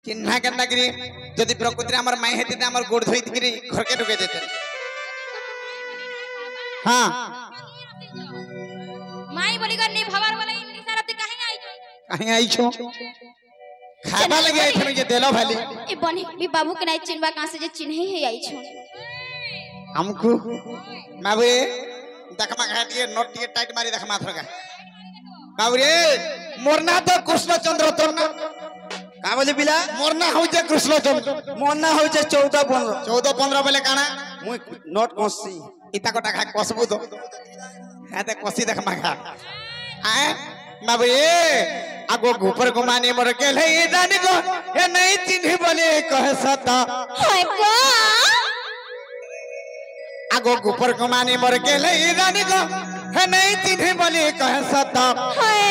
चिन्हा केन्ना गिरी जदि प्रकृति हमर माई हेती त हमर गोड़ धोई गिरी घर के ढुके देते हां माई बोली कर नहीं भवार वाला इनकी सरब कहीं आई छो खाबा लगे आई थनु जे देलो भाली ए बनी मी बाबू के नहीं चिन्हबा कहां से जे चिन्हे ही आई छो हमको बाबू देखमा घाटिए नोट टिके टाइट मारी देखमा थरगा बाबू रे मोरना तो कृष्णचंद्र तोरना का बोले बिला मोरना हो जे कृष्णचंद्र मोरना हो जे 14-15 बोले काना मुई नोट कोसी इता कोटा खा कसबु तो हाते कसी देखमा खा आए बाबू रे आगो गोपर गुमानी मोर के ले जानी को ए नहीं चिन्ह बोले कह सता हाय बा आगो गोपर गुमानी मोर के ले जानी को ए नहीं चिन्ह बोले कह सता हाय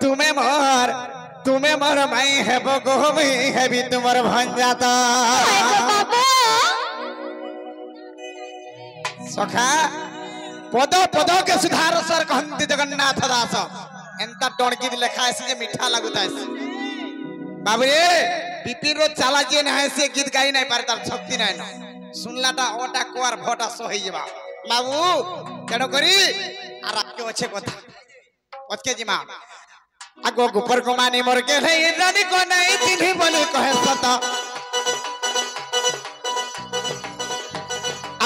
तुम्हें मोर माई है बगो में है भी तुम्हार भन जाता हाय बाबा सखा पद पद के सुधार सर कहंती जगन्नाथ दास एंता टणकी लेखा है जे मीठा लगुता है बाबू रे पिपिन रो चाला जे न है से गीत गाई नहीं पारे तार शक्ति नहीं न सुनलाटा ओटा कोर भोटा सोहि जेबा बाबू केडो करी आ राके अच्छे कथा ओके जिमा आगो गोपर को मानी मोर के ले रानी को नहीं चिन्ही बोली कहे सता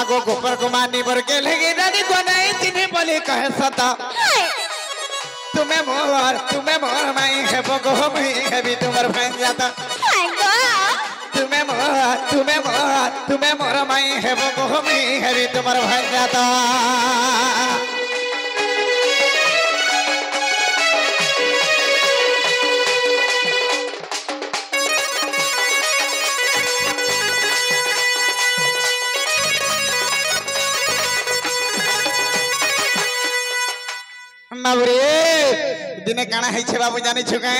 आगो गोपर को मानी मोर के ले रानी को नहीं चिन्ही बोली कहे सता तुम्हें मोर माई है बगो में है भी तुम्हार बन जाता हाय बा तुम्हें मोर माई है बगो में है भी तुम्हार बन जाता बाबूरे दिने काना है छे बाबू जानी छुके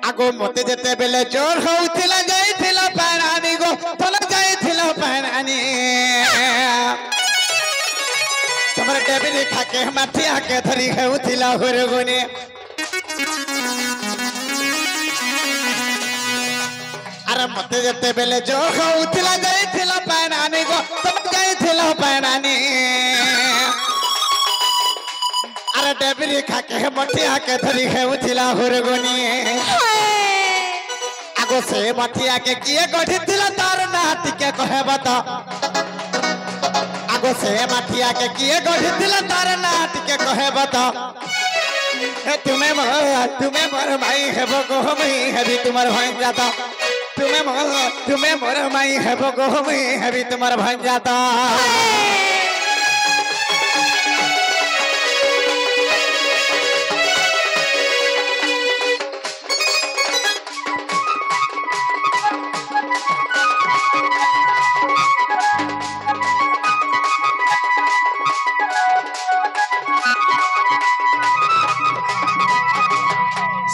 आगो मते जेते बेले चोर होउथिला जाइथिला पारानी गो तल जाइथिला पारानी तमरे टेबिल खाके माथिया के धरी होउथिला होरगोने अरे मते जेते बेले चोर होउथिला जाइथिला पारानी गो तल जाइथिला पारानी अरे डेबरी खाके मठिया के धरी है उथिला होरगोनी आगो से मठिया के किए गढ़ी थिला तार नाट के कहे बता आगो से मठिया के किए गढ़ी थिला तार नाट के कहे बता ए तुम्हें मोर माई है बगो में है भी तुम्हार भन जाता तुम्हें मोर माई है बगो में है भी तुम्हार भन जाता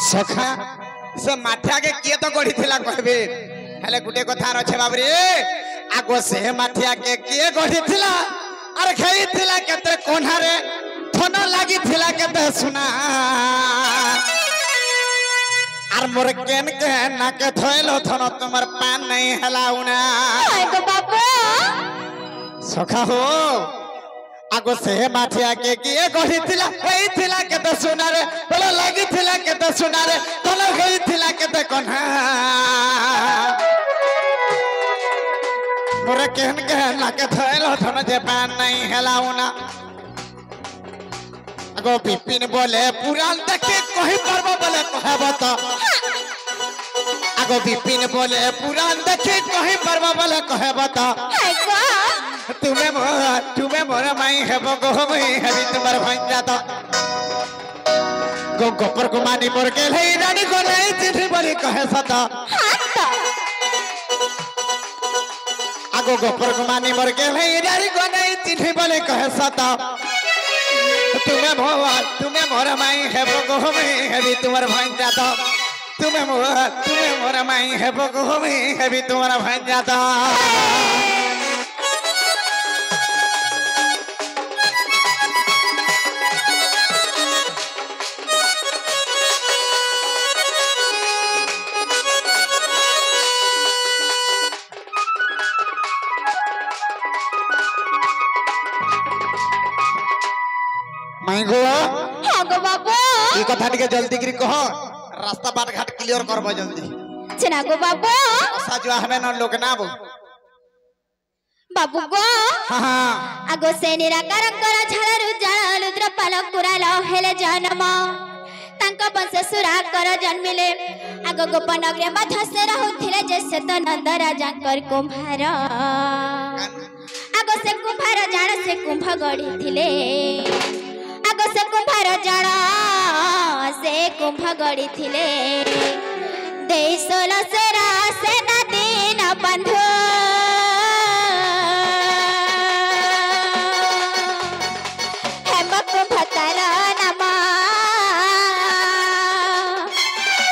सखा से माठिया के किए तो गढ़ी थिला कहबे हेले गुटे कथा रछे बाबू रे आगो से माठिया के किए गढ़ी थिला अरे खई थिला केते कोन्हा रे थन लागी थिला केते सुना आर मोर केन के ना के थइलो थन तुमर पान नहीं हलाउना हाय गो बाबा सखा हो आगो से माठिया के किए गढ़ी थिला हेई थिला केते सुना रे बोला लागी थिला केते सुना रे तोला हेई थिला केते कोन्हा मोर केहन के ना के थइलो थन जे पान नहीं हेलाउना आगो पिपिन बोले पुराण देखे कहि परबो बोले कहबत आगो पिपिन बोले पुराण देखे कहि परबो बोले कहबत हाय बा तुम्हें मोर माई है बगो में है भी तुम्हार भन जाता गो गोपर गुमानी मोर के ले रानी को नहीं चिन्ह बोली कहे सता आगो गोपर गुमानी मोर के ले रानी को नहीं चिन्ह बोली कहे सता तुम्हें मोर माई है बगो में है भी तुम्हार भन जाता तुम्हें मोर माई है बगो में है भी तुम्हारा भन जाता ई कथा टिके जल्दी करी कह रास्ता बाट घाट क्लियर करबो जल्दी छना गो बाबू साजवा हमें न लोग ना बो बाबू गो हां हां आगो से निराकार कर झालरु जाळ रुद्र पाल कुराल हेले जन्म तांका वंश सुरा कर जन्मिले आगो गोपनगरे मध्य से रहुथिले जे से तो नंद राजा कर कुंभार आगो से कुंभार जाण से कुंभ गढ़ी थिले आगो से कुंभार जाण से कुंभ गढ़ी थिले देशोल से रासे नदी न बंधु हेम कुंभ तार नाम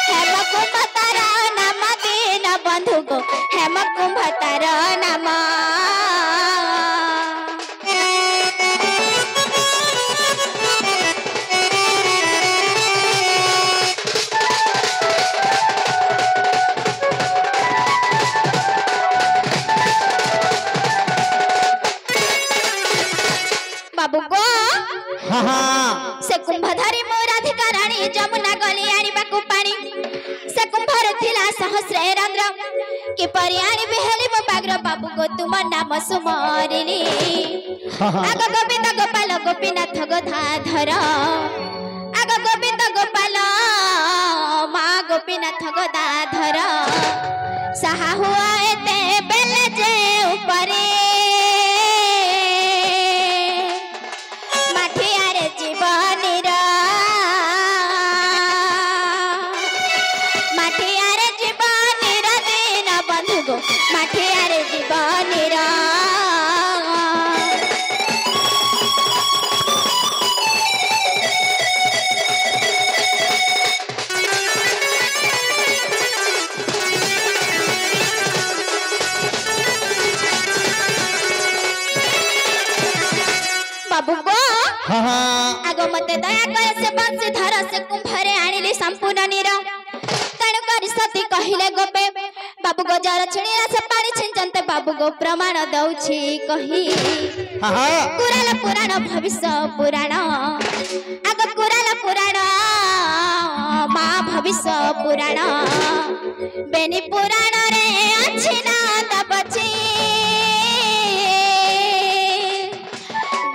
हेम कुंभ तार नाम दीन बंधु गो हेम कुंभ तार नाम बाबू गो हां हां से कुंभधारी मोराधिका रानी जमुना गली आनिबाकू पानी से कुंभर थिला सहस्र रंद्र कि परियाणी बिहेली मो बाग्र बाबू गो तुम नाम सुमरिली आग गोविंद गोपाल गोपीनाथ गोधाधर आग गोविंद गोपाल मा गोपीनाथ गोदाधर साहा हुआ एते बेले जे ऊपरे माठियारे जीवनीर माठियारे जीवनीर दीन बंधु गो माठियारे जीवनीर बाबू गो हां हां आगो मते दया करे से बंसी धर से कुंभरे आनिली संपूर्ण नीर तणु करी सती कहिले गोपे बाबू गो जर छिणीरा से पानी छिंचंते बाबू गो प्रमाण दउछि कही हां हां कुराल पुराण भविष्य पुराण आगो कुराल पुराण मा भविष्य पुराण बेनी पुराण रे अछि ना तबछि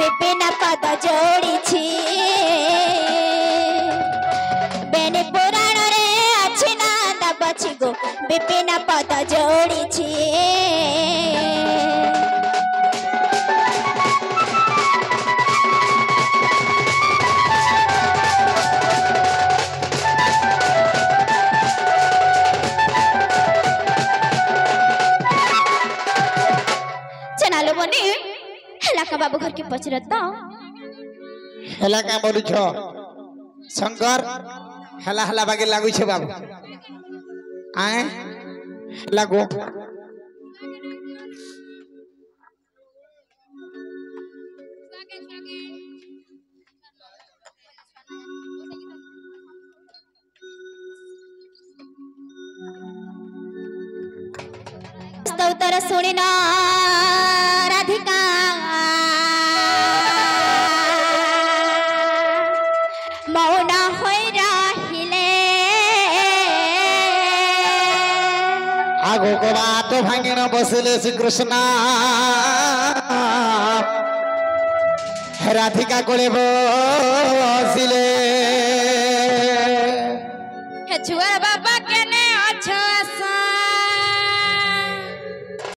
विपिन पद जोड़ी बेनी पुराण रे अछि ना तबछि गो विपिन पद जोड़ी चनालो बनी हला का बाबू घर के पचरत हेला का बोलु छ शंकर हेला हेला बागे लागु छ बाबू आए लागो स्तोत्र सुनिना राधिका मौन होई रहिले आगो को बात भांगिन बसले श्री कृष्ण राधिका कोले बसिले हे छुआ बाबा केने अच्छा सा